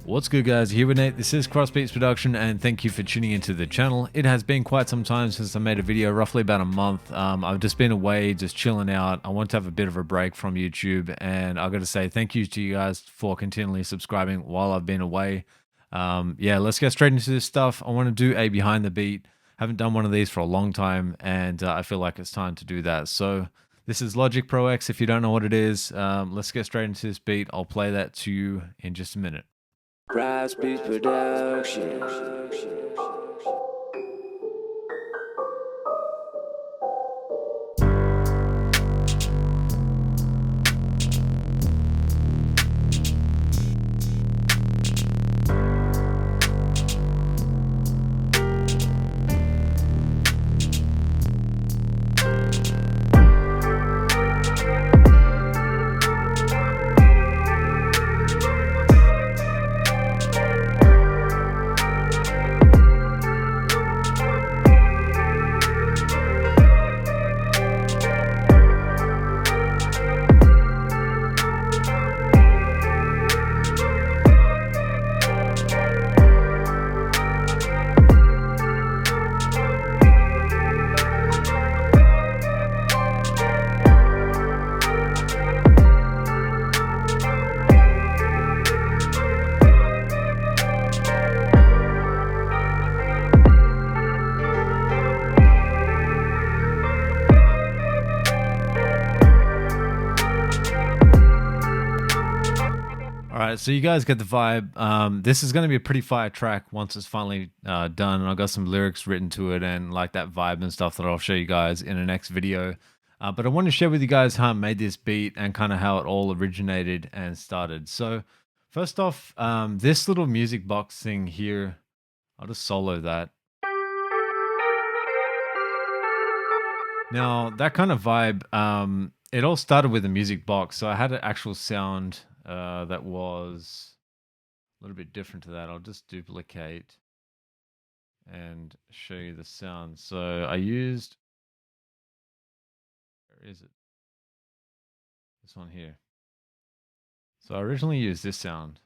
What's good, guys? Here with Nate. This is Crossbeats Production, and thank you for tuning into the channel. It has been quite some time since I made a video, roughly about a month. I've just been away, just chilling out. I want to have a bit of a break from YouTube, and I've got to say thank you to you guys for continually subscribing while I've been away. Yeah, let's get straight into this stuff. I want to do a behind the beat. Haven't done one of these for a long time, and I feel like it's time to do that. So this is Logic Pro X. If you don't know what it is, let's get straight into this beat. I'll play that to you in just a minute. Crossbeats Production. Alright, so you guys get the vibe. This is going to be a pretty fire track once it's finally done, and I've got some lyrics written to it and like that vibe and stuff that I'll show you guys in the next video. But I want to share with you guys how I made this beat and kind of how it all originated and started. So first off, this little music box thing here, I'll just solo that. Now that kind of vibe, it all started with a music box. So I had an actual sound that was a little bit different to that. I'll just duplicate and show you the sound. So I used, where is it? This one here. So I originally used this sound.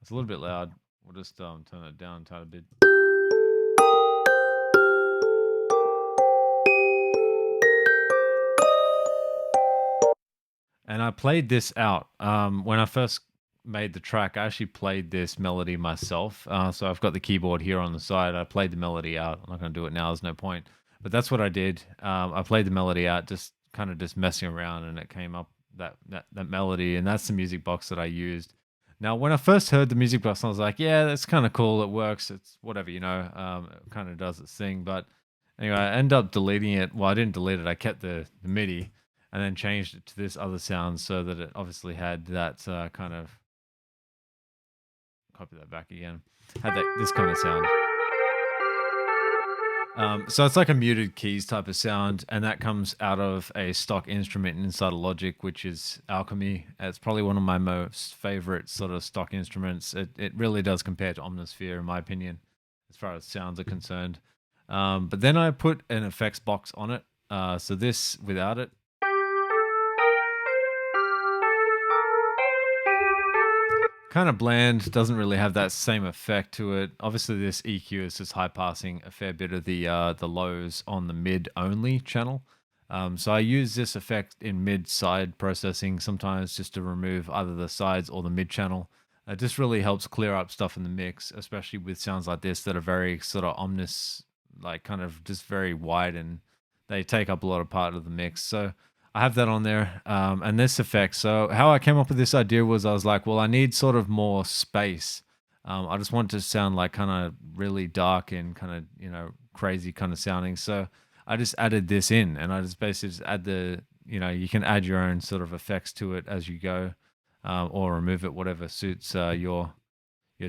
It's a little bit loud. We'll just turn it down a tiny bit. And I played this out. When I first made the track, I actually played this melody myself. So I've got the keyboard here on the side. I played the melody out. I'm not going to do it now. There's no point. But that's what I did. I played the melody out, just kind of just messing around, and it came up that melody. And that's the music box that I used. Now, when I first heard the music box, I was like, yeah, that's kind of cool. It works. It's whatever, it kind of does its thing. But anyway, I ended up deleting it. Well, I didn't delete it. I kept the MIDI. And then changed it to this other sound so that it obviously had that kind of, copy that back again, had this kind of sound. So it's like a muted keys type of sound, and that comes out of a stock instrument inside of Logic, which is Alchemy. It's probably one of my most favorite sort of stock instruments. It really does compare to Omnisphere, in my opinion, as far as sounds are concerned. But then I put an effects box on it. So this without it, kind of bland, doesn't really have that same effect to it. Obviously, this EQ is just high passing a fair bit of the lows on the mid only channel. So I use this effect in mid side processing sometimes just to remove either the sides or the mid channel. It just really helps clear up stuff in the mix, especially with sounds like this that are very sort of omnis, like kind of just very wide, and they take up a lot of part of the mix. So I have that on there, and this effect. So how I came up with this idea was I was like, well, I need sort of more space. I just want to sound like kind of really dark and kind of, crazy kind of sounding. So I just added this in, and I just basically just add the, you can add your own sort of effects to it as you go, or remove it, whatever suits your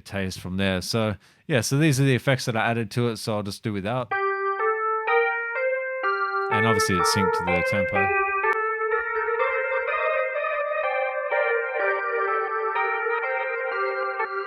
taste from there. So yeah, so these are the effects that I added to it. So I'll just do without. And obviously it's synced to the tempo.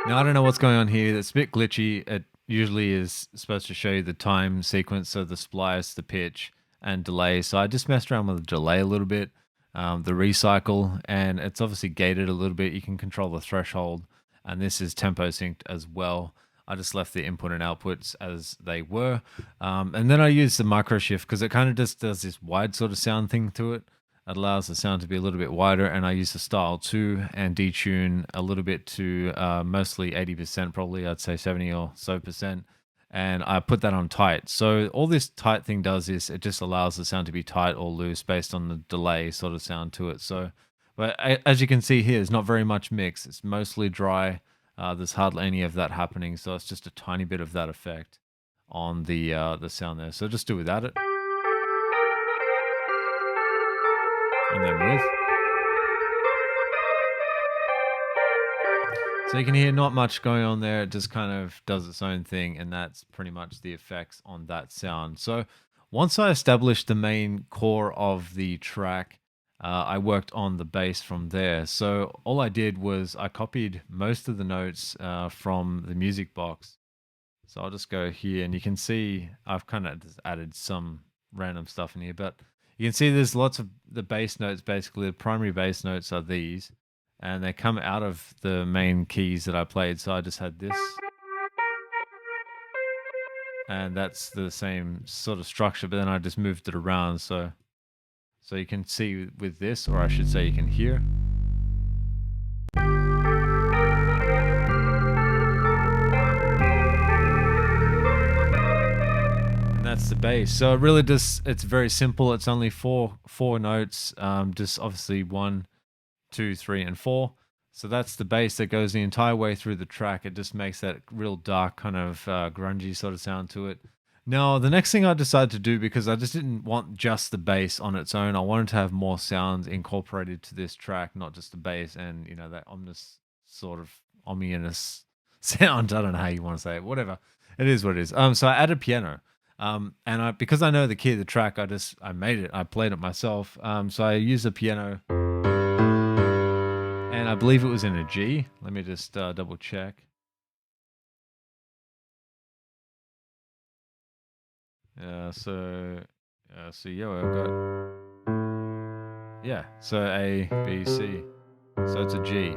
Now, I don't know what's going on here. It's a bit glitchy. It usually is supposed to show you the time sequence, so the splice, the pitch, and delay. So I just messed around with the delay a little bit. the recycle, and it's obviously gated a little bit. You can control the threshold, and this is tempo synced as well. I just left the input and outputs as they were. And then I use the micro shift because it kind of just does this wide sort of sound thing to it. It allows the sound to be a little bit wider, and I use the style too and detune a little bit to mostly 80%, probably I'd say 70 or so percent. And I put that on tight. So all this tight thing does is it just allows the sound to be tight or loose based on the delay sort of sound to it. So, but as you can see here, there's not very much mix. It's mostly dry. There's hardly any of that happening, so it's just a tiny bit of that effect on the sound there. So just do without it, and then with. So you can hear not much going on there. It just kind of does its own thing, and that's pretty much the effects on that sound. So once I established the main core of the track, I worked on the bass from there. So all I did was I copied most of the notes from the music box. So I'll just go here, and you can see I've kind of just added some random stuff in here, but you can see there's lots of the bass notes. Basically, the primary bass notes are these, and they come out of the main keys that I played. So I just had this, and that's the same sort of structure, but then I just moved it around. So you can see with this, or I should say you can hear. And that's the bass. So it really just, it's very simple. It's only four notes, just obviously 1, 2, 3, and 4. So that's the bass that goes the entire way through the track. It just makes that real dark kind of grungy sort of sound to it. Now, the next thing I decided to do, because I just didn't want just the bass on its own, I wanted to have more sounds incorporated to this track, not just the bass and, you know, that ominous sort of ominous sound. I don't know how you want to say it, whatever. It is what it is. So I added piano. And because I know the key of the track, I made it. I played it myself. So I used the piano, and I believe it was in a G. Let me just double check. So yeah, I've got, yeah. So A, B, C. So it's a G.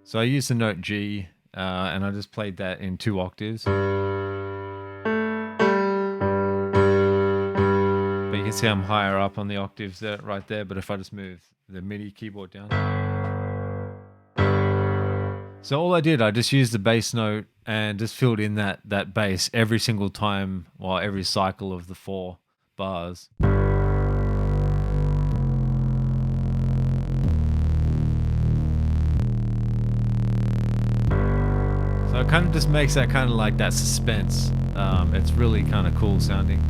So I used the note G, and I just played that in 2 octaves. But you can see I'm higher up on the octaves there, right there. But if I just move the MIDI keyboard down. So all I did, I just used the bass note and just filled in that bass every single time, or every cycle of the 4 bars. So it kind of just makes that kind of like that suspense. It's really kind of cool sounding.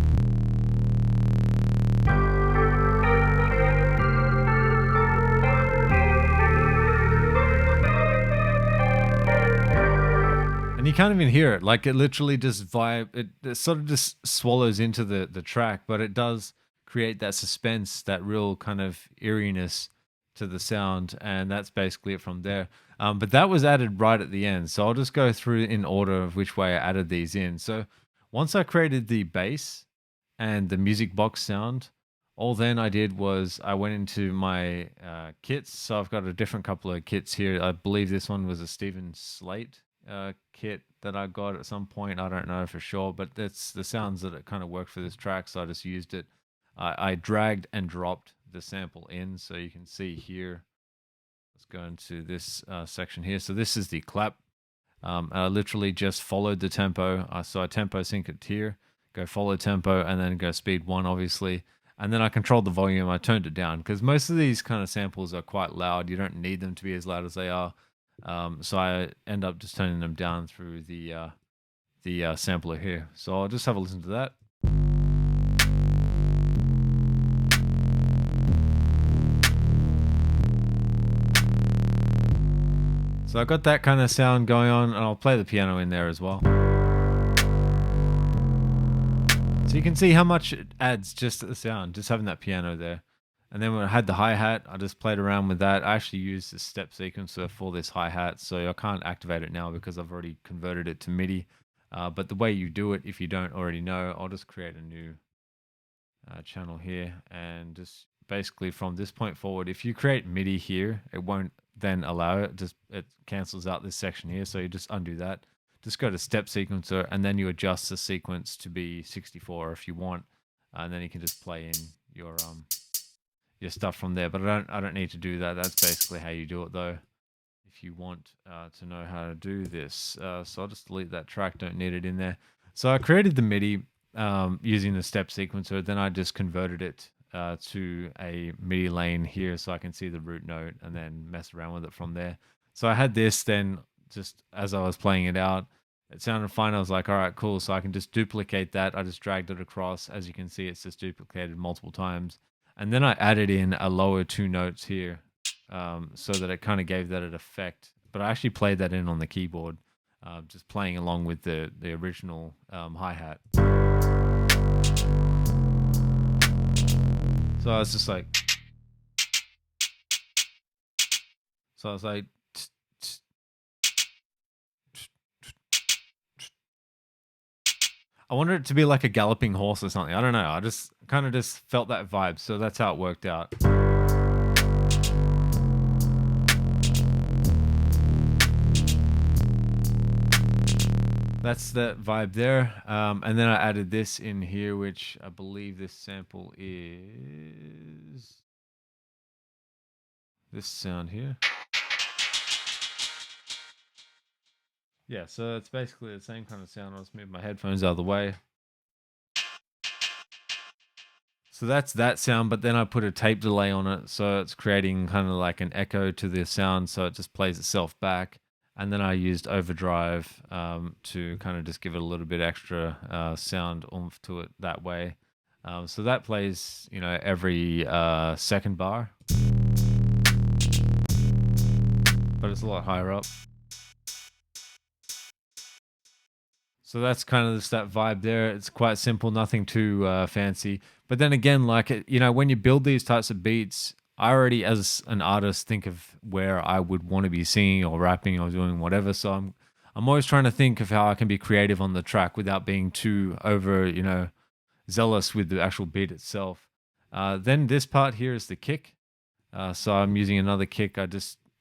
And you can't even hear it. Like, it literally just it sort of just swallows into the track, but it does create that suspense, that real kind of eeriness to the sound, and that's basically it from there. But that was added right at the end. So I'll just go through in order of which way I added these in. So once I created the bass and the music box sound, all then I did was I went into my kits. So I've got a different couple of kits here. I believe this one was a Stephen Slate kit that I got at some point. I don't know for sure, but that's the sounds that it kind of worked for this track, so I just used it. I dragged and dropped the sample in, so you can see here. Let's go into this section here. So this is the clap. I literally just followed the tempo. So I tempo sync it here, go follow tempo, and then go speed 1, obviously. And then I controlled the volume. I turned it down because most of these kind of samples are quite loud. You don't need them to be as loud as they are. So I end up just turning them down through the sampler here. So I'll just have a listen to that. So I got that kind of sound going on, and I'll play the piano in there as well. So you can see how much it adds just to the sound, just having that piano there. And then when I had the hi-hat, I just played around with that. I actually used the step sequencer for this hi-hat, so I can't activate it now because I've already converted it to MIDI. But the way you do it, if you don't already know, I'll just create a new channel here and just basically from this point forward, if you create MIDI here, it won't then allow it. Just it cancels out this section here. So you just undo that. Just go to step sequencer, and then you adjust the sequence to be 64 if you want, and then you can just play in your stuff from there. But I don't need to do that. That's basically how you do it though. If you want to know how to do this, so I'll just delete that track. Don't need it in there. So I created the MIDI using the step sequencer. Then I just converted it to a MIDI lane here, so I can see the root note and then mess around with it from there. So I had this. Then just as I was playing it out, it sounded fine. I was like, all right, cool. So I can just duplicate that. I just dragged it across. As you can see, it's just duplicated multiple times. And then I added in a lower two notes here, so that it kind of gave that an effect. But I actually played that in on the keyboard, just playing along with the original hi-hat. So I was just like, I wanted it to be like a galloping horse or something. I don't know. I just kind of just felt that vibe. So that's how it worked out. That's that vibe there. And then I added this in here, which I believe this sample is this sound here. Yeah, so it's basically the same kind of sound. I'll just move my headphones out of the way. So that's that sound, but then I put a tape delay on it, so it's creating kind of like an echo to the sound, so it just plays itself back. And then I used overdrive to kind of just give it a little bit extra sound oomph to it that way. So that plays, every second bar, but it's a lot higher up. So that's kind of just that vibe there. It's quite simple, nothing too fancy. But then again, like, when you build these types of beats, I already, as an artist, think of where I would want to be singing or rapping or doing whatever. So I'm always trying to think of how I can be creative on the track without being too over, zealous with the actual beat itself. Then this part here is the kick. So I'm using another kick. I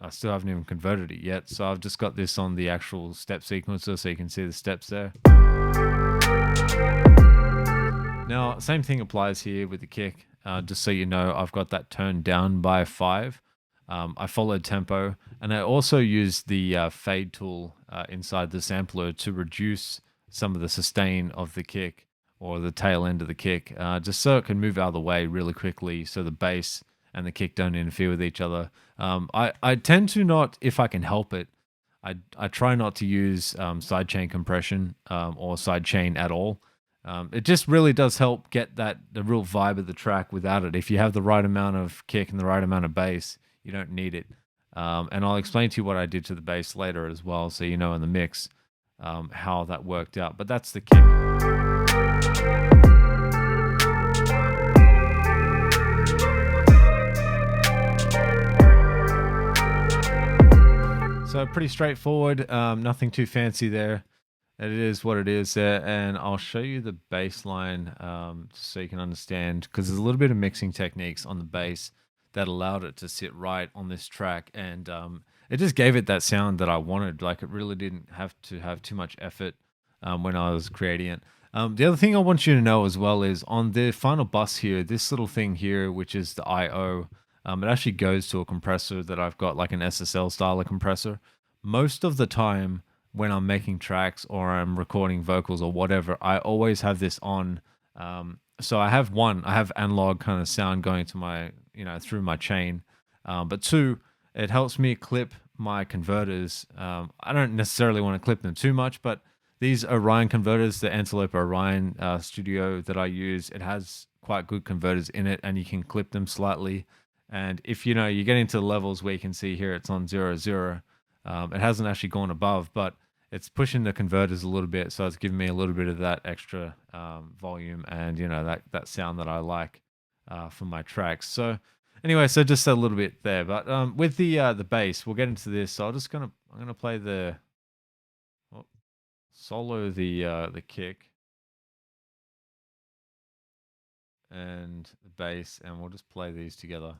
still haven't even converted it yet. So I've just got this on the actual step sequencer so you can see the steps there. Now, same thing applies here with the kick. Just so you know, I've got that turned down by 5. I followed tempo, and I also used the fade tool inside the sampler to reduce some of the sustain of the kick or the tail end of the kick, just so it can move out of the way really quickly so the bass and the kick don't interfere with each other. I tend to not, if I can help it, I try not to use sidechain compression or sidechain at all. It just really does help get the real vibe of the track without it. If you have the right amount of kick and the right amount of bass, you don't need it. And I'll explain to you what I did to the bass later as well, so in the mix how that worked out. But that's the kick. So pretty straightforward, nothing too fancy there. It is what it is there, and I'll show you the bass line so you can understand, because there's a little bit of mixing techniques on the bass that allowed it to sit right on this track, and it just gave it that sound that I wanted. Like, it really didn't have to have too much effort when I was creating it. The other thing I want you to know as well is on the final bus here, this little thing here, which is the I/O, it actually goes to a compressor that I've got, like an SSL style of compressor. Most of the time when I'm making tracks or I'm recording vocals or whatever, I always have this on. So I have analog kind of sound going to my, through my chain. But 2, it helps me clip my converters. I don't necessarily want to clip them too much, but these Orion converters, the Antelope Orion Studio that I use, it has quite good converters in it, and you can clip them slightly. And if you get into levels where you can see here it's on 0, 0, it hasn't actually gone above, but it's pushing the converters a little bit, so it's giving me a little bit of that extra volume and that sound that I like for my tracks. So anyway, so just a little bit there, but with the bass, we'll get into this. So I'm gonna play solo the kick. and the bass, and we'll just play these together.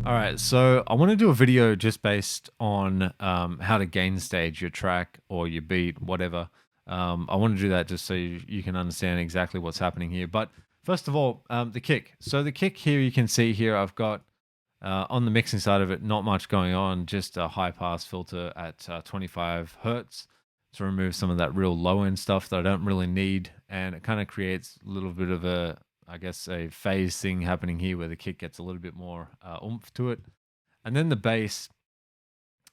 All right, so I want to do a video just based on how to gain stage your track or your beat, whatever. I want to do that just so you can understand exactly what's happening here. But first of all, the kick. So the kick here, you can see here, I've got on the mixing side of it, not much going on, just a high pass filter at 25 hertz to remove some of that real low end stuff that I don't really need. And it kind of creates a little bit of a, I guess, a phase thing happening here where the kick gets a little bit more oomph to it. And then the bass,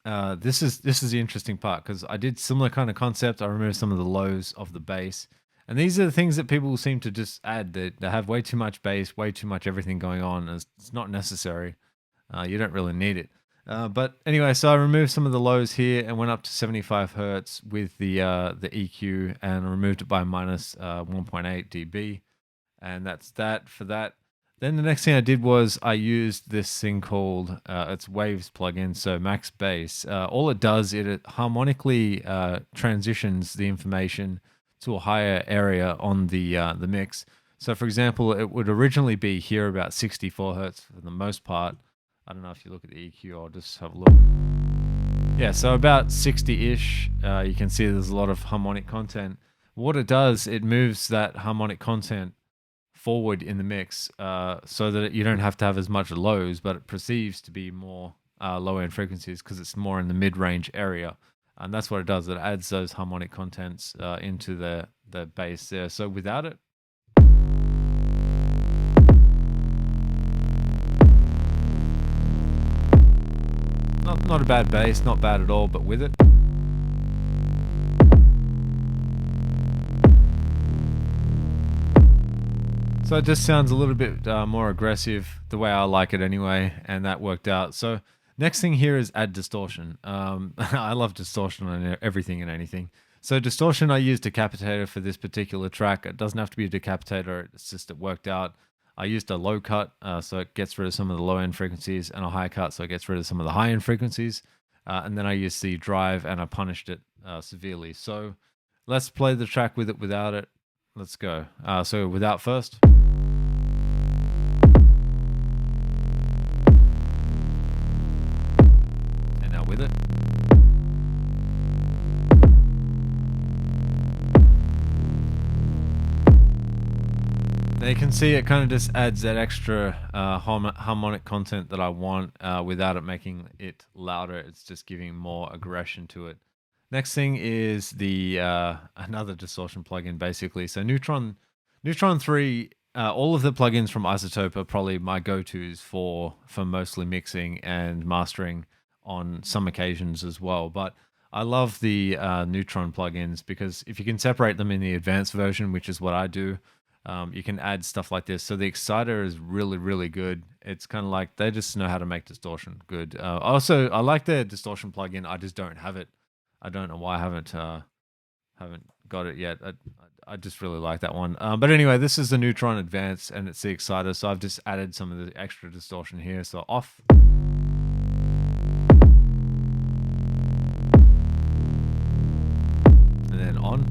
this is the interesting part because I did similar kind of concept. I removed some of the lows of the bass. And these are the things that people seem to just add. They have way too much bass, way too much everything going on. And it's not necessary. You don't really need it. But anyway, so I removed some of the lows here and went up to 75 hertz with the EQ and removed it by minus 1.8 dB. And that's that for that. Then the next thing I did was I used this thing called, it's Waves plugin, so Max Bass. All it does, it harmonically transitions the information to a higher area on the mix. So for example, it would originally be here about 64 hertz for the most part. I don't know if you look at the EQ, I'll just have a look. Yeah, so about 60-ish. You can see there's a lot of harmonic content. What it does, it moves that harmonic content forward in the mix so that you don't have to have as much lows, but it perceives to be more low-end frequencies because it's more in the mid-range area. And that's what it does. It adds those harmonic contents into the bass there. So without it, not a bad bass, not bad at all, but with it, so it just sounds a little bit more aggressive, the way I like it anyway, and that worked out. So next thing here is add distortion. I love distortion on everything and anything. So distortion, I used Decapitator for this particular track. It doesn't have to be a Decapitator, it's just it worked out. I used a low cut, so it gets rid of some of the low end frequencies, and a high cut, so it gets rid of some of the high end frequencies. And then I used the drive and I punished it severely. So let's play the track with it without it. Let's go. So without first. And now with it. Now you can see it kind of just adds that extra harmonic content that I want without it making it louder. It's just giving more aggression to it. Next thing is the another distortion plugin, basically. So Neutron 3, all of the plugins from Isotope are probably my go-tos for mostly mixing and mastering on some occasions as well. But I love the Neutron plugins because if you can separate them in the advanced version, which is what I do, you can add stuff like this. So the exciter is really, really good. It's kind of like they just know how to make distortion good. Also, I like their distortion plugin. I just don't have it. I don't know why I haven't got it yet. I just really like that one. But anyway, this is the Neutron Advanced and it's the exciter. So I've just added some of the extra distortion here. So off. And then on.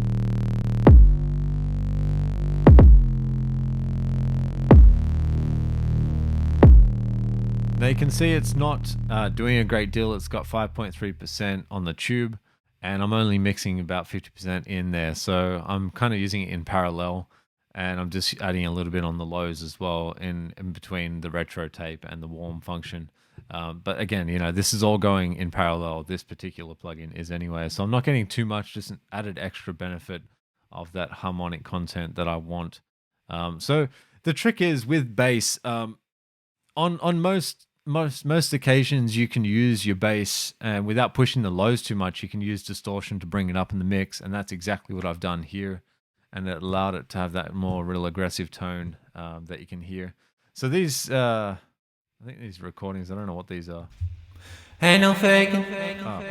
Now you can see it's not doing a great deal. It's got 5.3% on the tube, and I'm only mixing about 50% in there. So I'm kind of using it in parallel, and I'm just adding a little bit on the lows as well in between the retro tape and the warm function. But again, you know, this is all going in parallel. This particular plugin is anyway. So I'm not getting too much, just an added extra benefit of that harmonic content that I want. So the trick is with bass, on most occasions you can use your bass and without pushing the lows too much, you can use distortion to bring it up in the mix, and that's exactly what I've done here, and it allowed it to have that more real aggressive tone that you can hear. So these I think these recordings, I don't know what these are. Ain't no faking. Oh.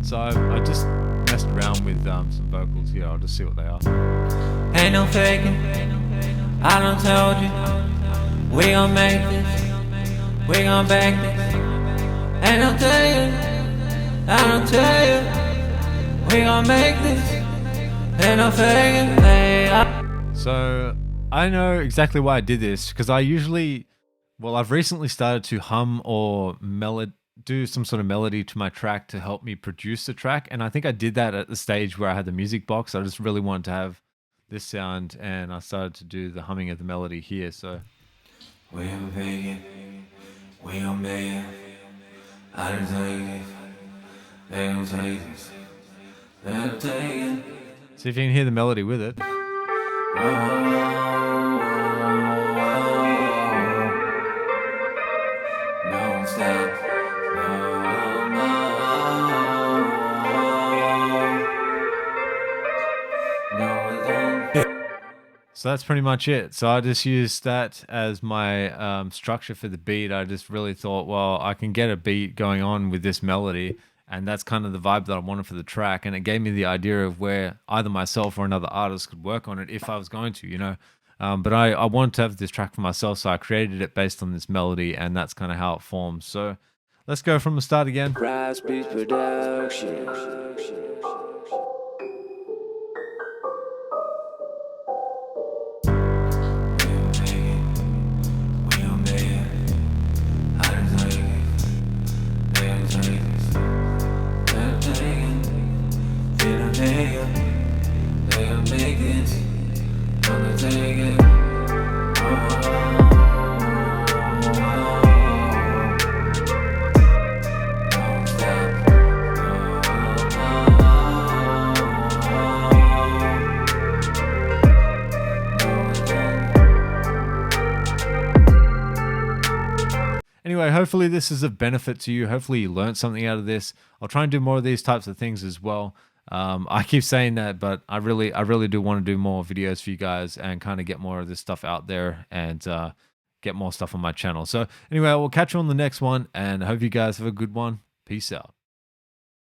So I just messed around with some vocals here. I'll just see what they are. Ain't no faking. I done told you. We gon' make this. We gon' bang this. And I'll tell you, I'll tell you, we gon' make this. And I'll fake it. Hey, So I know exactly why I did this because I've recently started to hum or do some sort of melody to my track to help me produce the track. And I think I did that at the stage where I had the music box. I just really wanted to have this sound and I started to do the humming of the melody here. So we gon' fake it. We gon' make it. I done take it. They gon' take this. They gon' take it. see if you can hear the melody with it. No stop. So that's pretty much it. So I just used that as my structure for the beat. I just really thought, well, I can get a beat going on with this melody, and that's kind of the vibe that I wanted for the track. And it gave me the idea of where either myself or another artist could work on it if I was going to, you know. But I wanted to have this track for myself, so I created it based on this melody, and that's kind of how it forms. So let's go from the start again. Rise Beats Production. Anyway, hopefully this is of benefit to you. Hopefully you learned something out of this. I'll try and do more of these types of things as well. I keep saying that, but I really do want to do more videos for you guys and kind of get more of this stuff out there and get more stuff on my channel. So anyway, we'll catch you on the next one and I hope you guys have a good one. Peace out.